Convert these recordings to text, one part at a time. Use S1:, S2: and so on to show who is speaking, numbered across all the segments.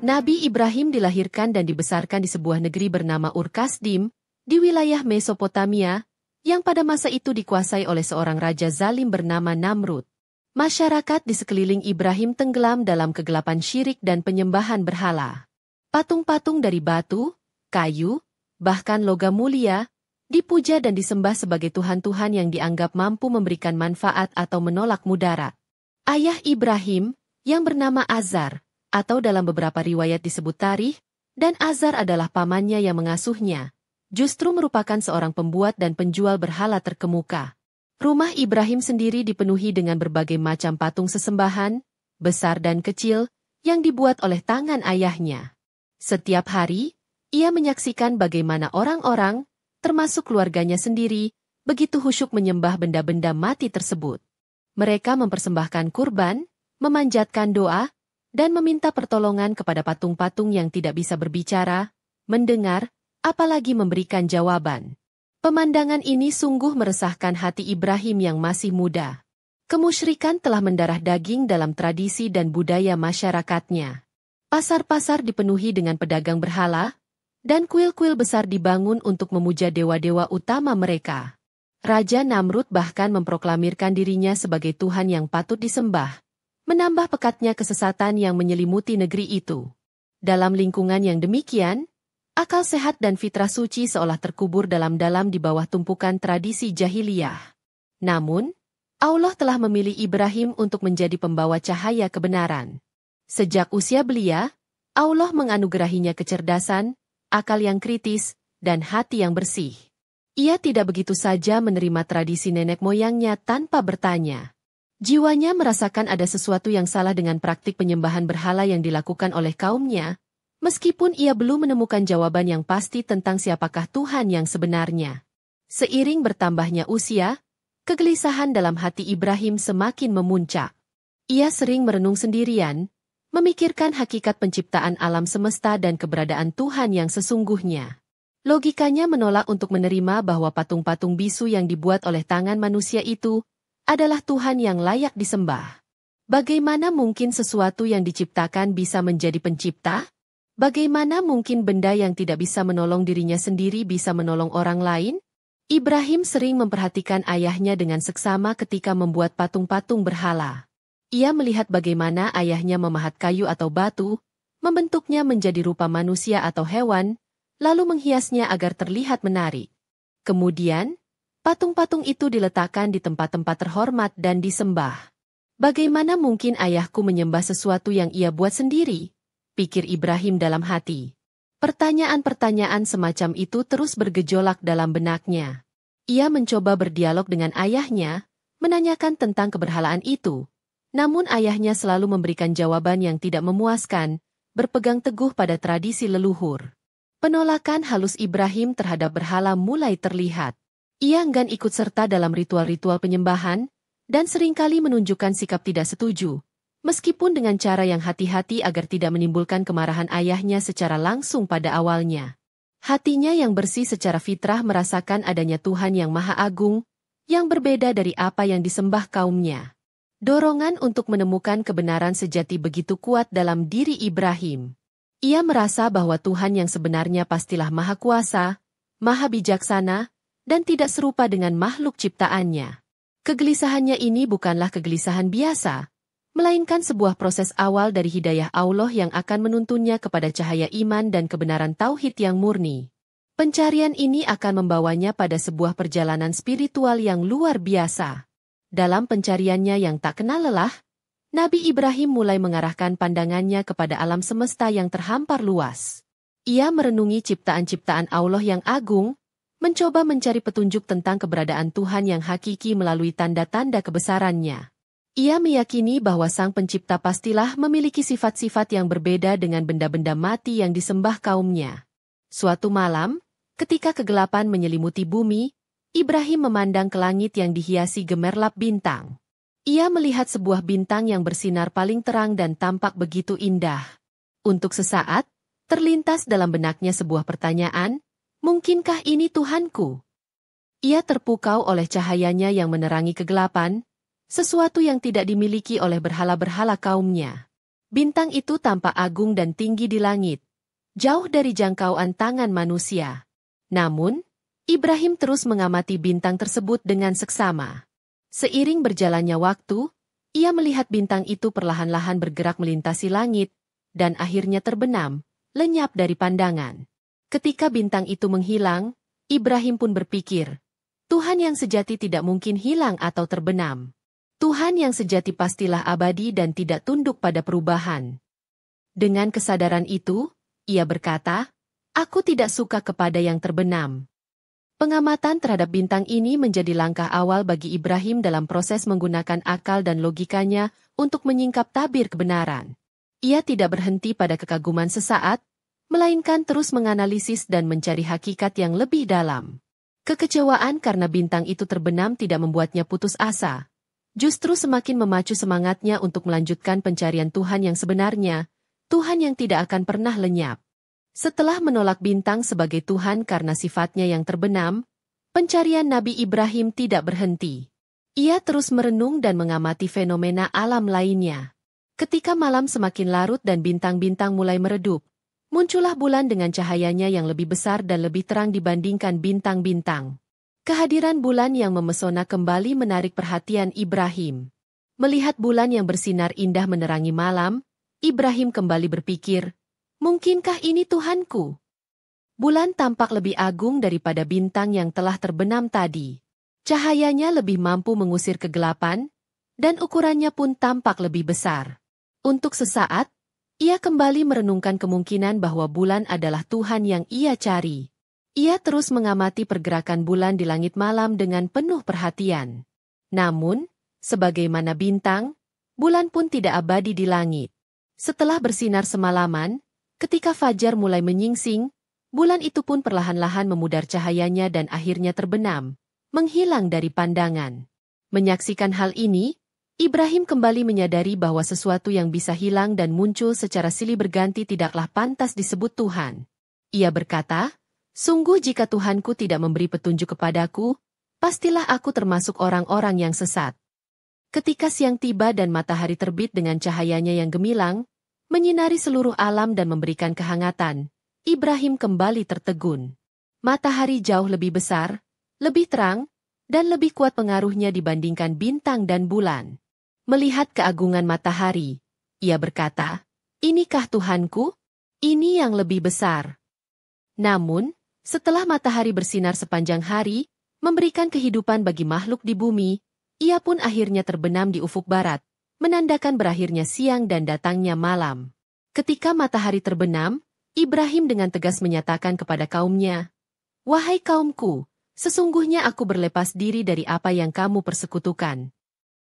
S1: Nabi Ibrahim dilahirkan dan dibesarkan di sebuah negeri bernama Ur-Kasdim, di wilayah Mesopotamia, yang pada masa itu dikuasai oleh seorang raja zalim bernama Namrud. Masyarakat di sekeliling Ibrahim tenggelam dalam kegelapan syirik dan penyembahan berhala. Patung-patung dari batu, kayu, bahkan logam mulia, dipuja dan disembah sebagai tuhan-tuhan yang dianggap mampu memberikan manfaat atau menolak mudarat. Ayah Ibrahim, yang bernama Azar, atau dalam beberapa riwayat disebut Tarikh, dan Azar adalah pamannya yang mengasuhnya, justru merupakan seorang pembuat dan penjual berhala terkemuka. Rumah Ibrahim sendiri dipenuhi dengan berbagai macam patung sesembahan, besar dan kecil, yang dibuat oleh tangan ayahnya. Setiap hari, ia menyaksikan bagaimana orang-orang, termasuk keluarganya sendiri, begitu khusyuk menyembah benda-benda mati tersebut. Mereka mempersembahkan kurban, memanjatkan doa, dan meminta pertolongan kepada patung-patung yang tidak bisa berbicara, mendengar, apalagi memberikan jawaban. Pemandangan ini sungguh meresahkan hati Ibrahim yang masih muda. Kemusyrikan telah mendarah daging dalam tradisi dan budaya masyarakatnya. Pasar-pasar dipenuhi dengan pedagang berhala, dan kuil-kuil besar dibangun untuk memuja dewa-dewa utama mereka. Raja Namrud bahkan memproklamirkan dirinya sebagai Tuhan yang patut disembah, menambah pekatnya kesesatan yang menyelimuti negeri itu. Dalam lingkungan yang demikian, akal sehat dan fitrah suci seolah terkubur dalam-dalam di bawah tumpukan tradisi jahiliyah. Namun, Allah telah memilih Ibrahim untuk menjadi pembawa cahaya kebenaran. Sejak usia belia, Allah menganugerahinya kecerdasan, akal yang kritis, dan hati yang bersih. Ia tidak begitu saja menerima tradisi nenek moyangnya tanpa bertanya. Jiwanya merasakan ada sesuatu yang salah dengan praktik penyembahan berhala yang dilakukan oleh kaumnya, meskipun ia belum menemukan jawaban yang pasti tentang siapakah Tuhan yang sebenarnya. Seiring bertambahnya usia, kegelisahan dalam hati Ibrahim semakin memuncak. Ia sering merenung sendirian, memikirkan hakikat penciptaan alam semesta dan keberadaan Tuhan yang sesungguhnya. Logikanya menolak untuk menerima bahwa patung-patung bisu yang dibuat oleh tangan manusia itu adalah Tuhan yang layak disembah. Bagaimana mungkin sesuatu yang diciptakan bisa menjadi pencipta? Bagaimana mungkin benda yang tidak bisa menolong dirinya sendiri bisa menolong orang lain? Ibrahim sering memperhatikan ayahnya dengan seksama ketika membuat patung-patung berhala. Ia melihat bagaimana ayahnya memahat kayu atau batu, membentuknya menjadi rupa manusia atau hewan, lalu menghiasnya agar terlihat menarik. Kemudian, patung-patung itu diletakkan di tempat-tempat terhormat dan disembah. Bagaimana mungkin ayahku menyembah sesuatu yang ia buat sendiri? Pikir Ibrahim dalam hati. Pertanyaan-pertanyaan semacam itu terus bergejolak dalam benaknya. Ia mencoba berdialog dengan ayahnya, menanyakan tentang keberhalaan itu. Namun ayahnya selalu memberikan jawaban yang tidak memuaskan, berpegang teguh pada tradisi leluhur. Penolakan halus Ibrahim terhadap berhala mulai terlihat. Ia enggan ikut serta dalam ritual-ritual penyembahan, dan seringkali menunjukkan sikap tidak setuju, meskipun dengan cara yang hati-hati agar tidak menimbulkan kemarahan ayahnya secara langsung pada awalnya. Hatinya yang bersih secara fitrah merasakan adanya Tuhan yang Maha Agung, yang berbeda dari apa yang disembah kaumnya. Dorongan untuk menemukan kebenaran sejati begitu kuat dalam diri Ibrahim. Ia merasa bahwa Tuhan yang sebenarnya pastilah Maha Kuasa, Maha Bijaksana, dan tidak serupa dengan makhluk ciptaannya. Kegelisahannya ini bukanlah kegelisahan biasa, melainkan sebuah proses awal dari hidayah Allah yang akan menuntunnya kepada cahaya iman dan kebenaran tauhid yang murni. Pencarian ini akan membawanya pada sebuah perjalanan spiritual yang luar biasa. Dalam pencariannya yang tak kenal lelah, Nabi Ibrahim mulai mengarahkan pandangannya kepada alam semesta yang terhampar luas. Ia merenungi ciptaan-ciptaan Allah yang agung, mencoba mencari petunjuk tentang keberadaan Tuhan yang hakiki melalui tanda-tanda kebesarannya. Ia meyakini bahwa Sang Pencipta pastilah memiliki sifat-sifat yang berbeda dengan benda-benda mati yang disembah kaumnya. Suatu malam, ketika kegelapan menyelimuti bumi, Ibrahim memandang ke langit yang dihiasi gemerlap bintang. Ia melihat sebuah bintang yang bersinar paling terang dan tampak begitu indah. Untuk sesaat, terlintas dalam benaknya sebuah pertanyaan, mungkinkah ini Tuhanku? Ia terpukau oleh cahayanya yang menerangi kegelapan, sesuatu yang tidak dimiliki oleh berhala-berhala kaumnya. Bintang itu tampak agung dan tinggi di langit, jauh dari jangkauan tangan manusia. Namun, Ibrahim terus mengamati bintang tersebut dengan seksama. Seiring berjalannya waktu, ia melihat bintang itu perlahan-lahan bergerak melintasi langit, dan akhirnya terbenam, lenyap dari pandangan. Ketika bintang itu menghilang, Ibrahim pun berpikir, Tuhan yang sejati tidak mungkin hilang atau terbenam. Tuhan yang sejati pastilah abadi dan tidak tunduk pada perubahan. Dengan kesadaran itu, ia berkata, "Aku tidak suka kepada yang terbenam." Pengamatan terhadap bintang ini menjadi langkah awal bagi Ibrahim dalam proses menggunakan akal dan logikanya untuk menyingkap tabir kebenaran. Ia tidak berhenti pada kekaguman sesaat, melainkan terus menganalisis dan mencari hakikat yang lebih dalam. Kekecewaan karena bintang itu terbenam tidak membuatnya putus asa. Justru semakin memacu semangatnya untuk melanjutkan pencarian Tuhan yang sebenarnya, Tuhan yang tidak akan pernah lenyap. Setelah menolak bintang sebagai Tuhan karena sifatnya yang terbenam, pencarian Nabi Ibrahim tidak berhenti. Ia terus merenung dan mengamati fenomena alam lainnya. Ketika malam semakin larut dan bintang-bintang mulai meredup, muncullah bulan dengan cahayanya yang lebih besar dan lebih terang dibandingkan bintang-bintang. Kehadiran bulan yang memesona kembali menarik perhatian Ibrahim. Melihat bulan yang bersinar indah menerangi malam, Ibrahim kembali berpikir, mungkinkah ini Tuhanku? Bulan tampak lebih agung daripada bintang yang telah terbenam tadi. Cahayanya lebih mampu mengusir kegelapan, dan ukurannya pun tampak lebih besar. Untuk sesaat, ia kembali merenungkan kemungkinan bahwa bulan adalah Tuhan yang ia cari. Ia terus mengamati pergerakan bulan di langit malam dengan penuh perhatian. Namun, sebagaimana bintang, bulan pun tidak abadi di langit. Setelah bersinar semalaman, ketika fajar mulai menyingsing, bulan itu pun perlahan-lahan memudar cahayanya dan akhirnya terbenam, menghilang dari pandangan. Menyaksikan hal ini, Ibrahim kembali menyadari bahwa sesuatu yang bisa hilang dan muncul secara silih berganti tidaklah pantas disebut Tuhan. Ia berkata, "Sungguh jika Tuhanku tidak memberi petunjuk kepadaku, pastilah aku termasuk orang-orang yang sesat." Ketika siang tiba dan matahari terbit dengan cahayanya yang gemilang, menyinari seluruh alam dan memberikan kehangatan, Ibrahim kembali tertegun. Matahari jauh lebih besar, lebih terang, dan lebih kuat pengaruhnya dibandingkan bintang dan bulan. Melihat keagungan matahari, ia berkata, "Inikah Tuhanku? Ini yang lebih besar." Namun, setelah matahari bersinar sepanjang hari, memberikan kehidupan bagi makhluk di bumi, ia pun akhirnya terbenam di ufuk barat, menandakan berakhirnya siang dan datangnya malam. Ketika matahari terbenam, Ibrahim dengan tegas menyatakan kepada kaumnya, "Wahai kaumku, sesungguhnya aku berlepas diri dari apa yang kamu persekutukan."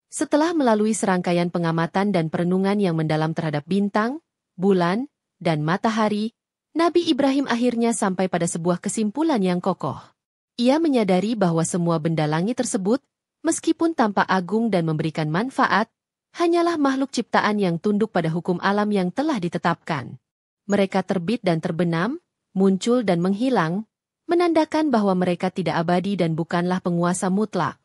S1: Setelah melalui serangkaian pengamatan dan perenungan yang mendalam terhadap bintang, bulan, dan matahari, Nabi Ibrahim akhirnya sampai pada sebuah kesimpulan yang kokoh. Ia menyadari bahwa semua benda langit tersebut, meskipun tampak agung dan memberikan manfaat, hanyalah makhluk ciptaan yang tunduk pada hukum alam yang telah ditetapkan. Mereka terbit dan terbenam, muncul dan menghilang, menandakan bahwa mereka tidak abadi dan bukanlah penguasa mutlak.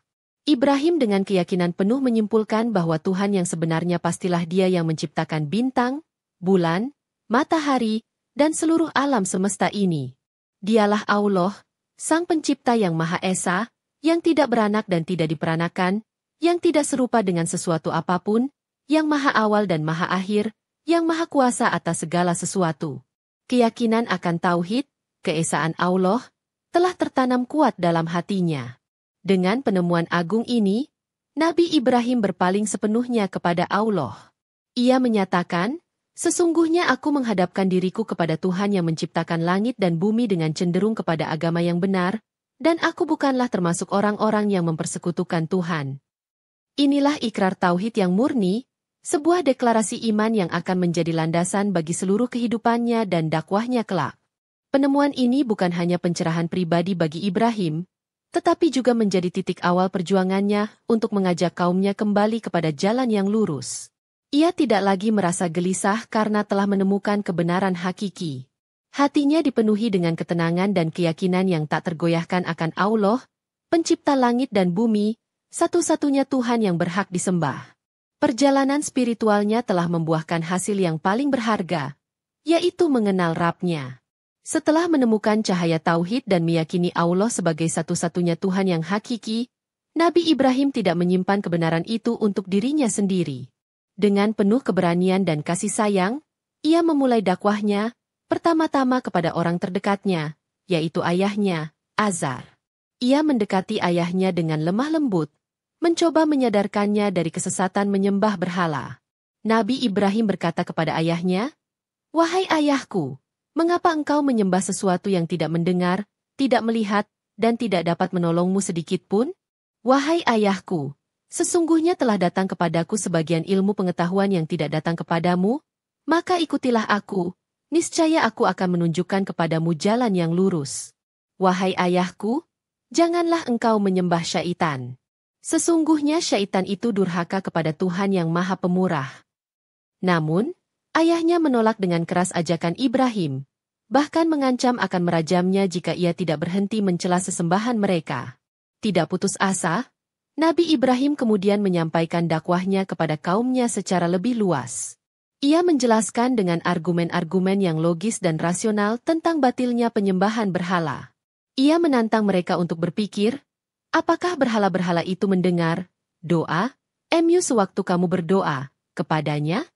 S1: Ibrahim dengan keyakinan penuh menyimpulkan bahwa Tuhan yang sebenarnya pastilah Dia yang menciptakan bintang, bulan, matahari, dan seluruh alam semesta ini. Dialah Allah, Sang Pencipta yang Maha Esa, yang tidak beranak dan tidak diperanakan, yang tidak serupa dengan sesuatu apapun, yang Maha Awal dan Maha Akhir, yang Maha Kuasa atas segala sesuatu. Keyakinan akan tauhid, keesaan Allah, telah tertanam kuat dalam hatinya. Dengan penemuan agung ini, Nabi Ibrahim berpaling sepenuhnya kepada Allah. Ia menyatakan, "Sesungguhnya aku menghadapkan diriku kepada Tuhan yang menciptakan langit dan bumi dengan cenderung kepada agama yang benar, dan aku bukanlah termasuk orang-orang yang mempersekutukan Tuhan." Inilah ikrar tauhid yang murni, sebuah deklarasi iman yang akan menjadi landasan bagi seluruh kehidupannya dan dakwahnya kelak. Penemuan ini bukan hanya pencerahan pribadi bagi Ibrahim, tetapi juga menjadi titik awal perjuangannya untuk mengajak kaumnya kembali kepada jalan yang lurus. Ia tidak lagi merasa gelisah karena telah menemukan kebenaran hakiki. Hatinya dipenuhi dengan ketenangan dan keyakinan yang tak tergoyahkan akan Allah, Pencipta langit dan bumi, satu-satunya Tuhan yang berhak disembah. Perjalanan spiritualnya telah membuahkan hasil yang paling berharga, yaitu mengenal Rabb-Nya. Setelah menemukan cahaya tauhid dan meyakini Allah sebagai satu-satunya Tuhan yang hakiki, Nabi Ibrahim tidak menyimpan kebenaran itu untuk dirinya sendiri. Dengan penuh keberanian dan kasih sayang, ia memulai dakwahnya, pertama-tama kepada orang terdekatnya, yaitu ayahnya, Azar. Ia mendekati ayahnya dengan lemah lembut, mencoba menyadarkannya dari kesesatan menyembah berhala. Nabi Ibrahim berkata kepada ayahnya, "Wahai ayahku, mengapa engkau menyembah sesuatu yang tidak mendengar, tidak melihat, dan tidak dapat menolongmu sedikit pun? Wahai ayahku, sesungguhnya telah datang kepadaku sebagian ilmu pengetahuan yang tidak datang kepadamu, maka ikutilah aku, niscaya aku akan menunjukkan kepadamu jalan yang lurus. Wahai ayahku, janganlah engkau menyembah syaitan. Sesungguhnya syaitan itu durhaka kepada Tuhan yang Maha Pemurah." Namun, ayahnya menolak dengan keras ajakan Ibrahim, bahkan mengancam akan merajamnya jika ia tidak berhenti mencela sesembahan mereka. Tidak putus asa, Nabi Ibrahim kemudian menyampaikan dakwahnya kepada kaumnya secara lebih luas. Ia menjelaskan dengan argumen-argumen yang logis dan rasional tentang batilnya penyembahan berhala. Ia menantang mereka untuk berpikir, apakah berhala-berhala itu mendengar doa sewaktu kamu berdoa kepadanya?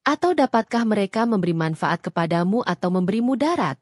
S1: Atau dapatkah mereka memberi manfaat kepadamu atau memberi mudarat?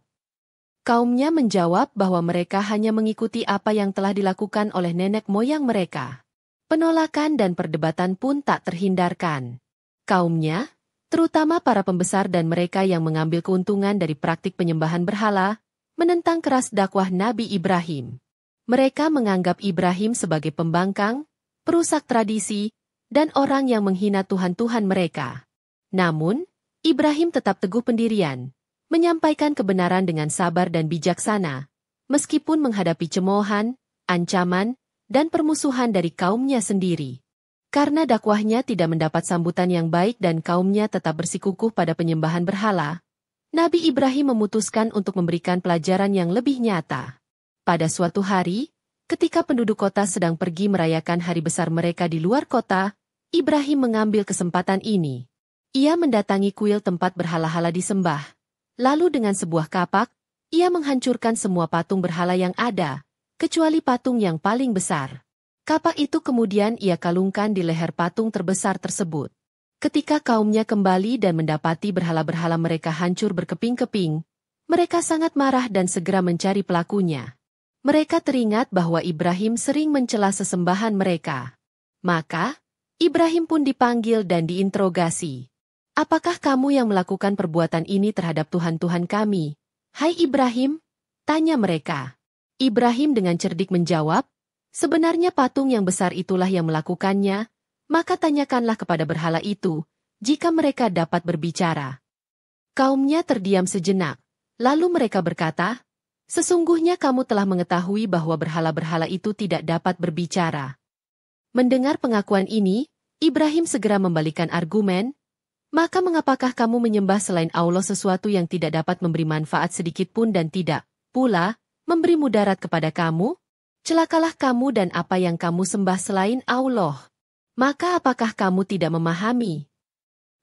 S1: Kaumnya menjawab bahwa mereka hanya mengikuti apa yang telah dilakukan oleh nenek moyang mereka. Penolakan dan perdebatan pun tak terhindarkan. Kaumnya, terutama para pembesar dan mereka yang mengambil keuntungan dari praktik penyembahan berhala, menentang keras dakwah Nabi Ibrahim. Mereka menganggap Ibrahim sebagai pembangkang, perusak tradisi, dan orang yang menghina Tuhan-Tuhan mereka. Namun, Ibrahim tetap teguh pendirian, menyampaikan kebenaran dengan sabar dan bijaksana, meskipun menghadapi cemoohan, ancaman, dan permusuhan dari kaumnya sendiri. Karena dakwahnya tidak mendapat sambutan yang baik dan kaumnya tetap bersikukuh pada penyembahan berhala, Nabi Ibrahim memutuskan untuk memberikan pelajaran yang lebih nyata. Pada suatu hari, ketika penduduk kota sedang pergi merayakan hari besar mereka di luar kota, Ibrahim mengambil kesempatan ini. Ia mendatangi kuil tempat berhala-hala disembah. Lalu dengan sebuah kapak, ia menghancurkan semua patung berhala yang ada, kecuali patung yang paling besar. Kapak itu kemudian ia kalungkan di leher patung terbesar tersebut. Ketika kaumnya kembali dan mendapati berhala-berhala mereka hancur berkeping-keping, mereka sangat marah dan segera mencari pelakunya. Mereka teringat bahwa Ibrahim sering mencela sesembahan mereka. Maka, Ibrahim pun dipanggil dan diinterogasi. "Apakah kamu yang melakukan perbuatan ini terhadap Tuhan-Tuhan kami? Hai Ibrahim?" tanya mereka. Ibrahim dengan cerdik menjawab, "Sebenarnya patung yang besar itulah yang melakukannya, maka tanyakanlah kepada berhala itu, jika mereka dapat berbicara." Kaumnya terdiam sejenak, lalu mereka berkata, "Sesungguhnya kamu telah mengetahui bahwa berhala-berhala itu tidak dapat berbicara." Mendengar pengakuan ini, Ibrahim segera membalikan argumen, "Maka mengapakah kamu menyembah selain Allah sesuatu yang tidak dapat memberi manfaat sedikit pun dan tidak pula memberi mudarat kepada kamu? Celakalah kamu dan apa yang kamu sembah selain Allah. Maka apakah kamu tidak memahami?"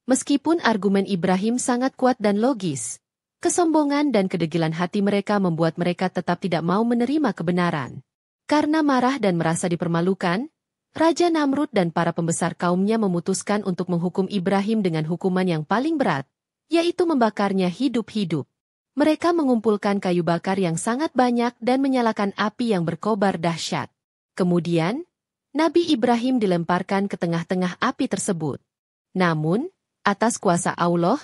S1: Meskipun argumen Ibrahim sangat kuat dan logis, kesombongan dan kedegilan hati mereka membuat mereka tetap tidak mau menerima kebenaran. Karena marah dan merasa dipermalukan, Raja Namrud dan para pembesar kaumnya memutuskan untuk menghukum Ibrahim dengan hukuman yang paling berat, yaitu membakarnya hidup-hidup. Mereka mengumpulkan kayu bakar yang sangat banyak dan menyalakan api yang berkobar dahsyat. Kemudian, Nabi Ibrahim dilemparkan ke tengah-tengah api tersebut. Namun, atas kuasa Allah,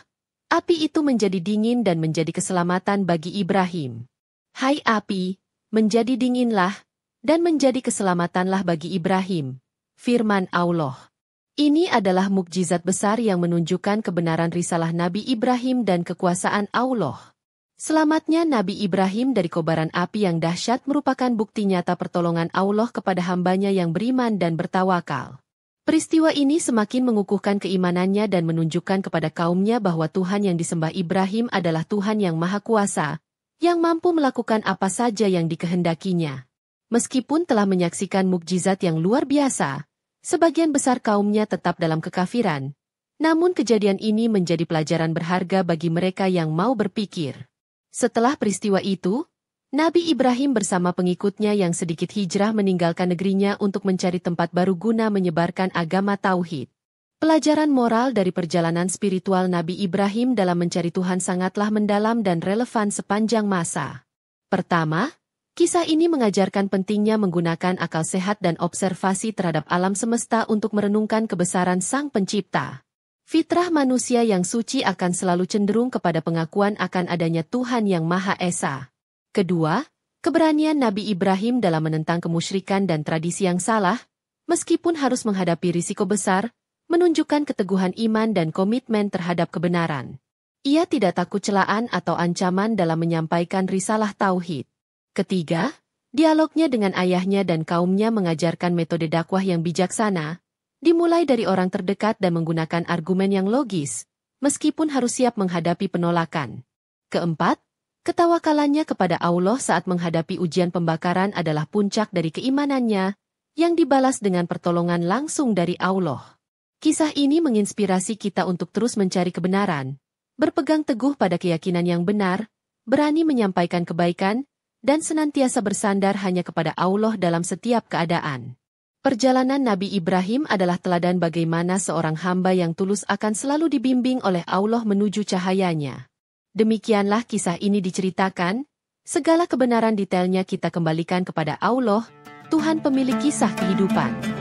S1: api itu menjadi dingin dan menjadi keselamatan bagi Ibrahim. "Hai api, menjadi dinginlah, dan menjadi keselamatanlah bagi Ibrahim," firman Allah. Ini adalah mukjizat besar yang menunjukkan kebenaran risalah Nabi Ibrahim dan kekuasaan Allah. Selamatnya Nabi Ibrahim dari kobaran api yang dahsyat merupakan bukti nyata pertolongan Allah kepada hambanya yang beriman dan bertawakal. Peristiwa ini semakin mengukuhkan keimanannya dan menunjukkan kepada kaumnya bahwa Tuhan yang disembah Ibrahim adalah Tuhan yang Maha Kuasa, yang mampu melakukan apa saja yang dikehendakinya. Meskipun telah menyaksikan mukjizat yang luar biasa, Sebagian besar kaumnya tetap dalam kekafiran. Namun kejadian ini menjadi pelajaran berharga bagi mereka yang mau berpikir. Setelah peristiwa itu, Nabi Ibrahim bersama pengikutnya yang sedikit hijrah meninggalkan negerinya untuk mencari tempat baru guna menyebarkan agama Tauhid. Pelajaran moral dari perjalanan spiritual Nabi Ibrahim dalam mencari Tuhan sangatlah mendalam dan relevan sepanjang masa. Pertama, kisah ini mengajarkan pentingnya menggunakan akal sehat dan observasi terhadap alam semesta untuk merenungkan kebesaran Sang Pencipta. Fitrah manusia yang suci akan selalu cenderung kepada pengakuan akan adanya Tuhan yang Maha Esa. Kedua, keberanian Nabi Ibrahim dalam menentang kemusyrikan dan tradisi yang salah, meskipun harus menghadapi risiko besar, menunjukkan keteguhan iman dan komitmen terhadap kebenaran. Ia tidak takut celaan atau ancaman dalam menyampaikan risalah tauhid. Ketiga, dialognya dengan ayahnya dan kaumnya mengajarkan metode dakwah yang bijaksana, dimulai dari orang terdekat dan menggunakan argumen yang logis, meskipun harus siap menghadapi penolakan. Keempat, ketawakalannya kepada Allah saat menghadapi ujian pembakaran adalah puncak dari keimanannya, yang dibalas dengan pertolongan langsung dari Allah. Kisah ini menginspirasi kita untuk terus mencari kebenaran, berpegang teguh pada keyakinan yang benar, berani menyampaikan kebaikan, dan senantiasa bersandar hanya kepada Allah dalam setiap keadaan. Perjalanan Nabi Ibrahim adalah teladan bagaimana seorang hamba yang tulus akan selalu dibimbing oleh Allah menuju cahayanya. Demikianlah kisah ini diceritakan, segala kebenaran detailnya kita kembalikan kepada Allah, Tuhan pemilik kisah kehidupan.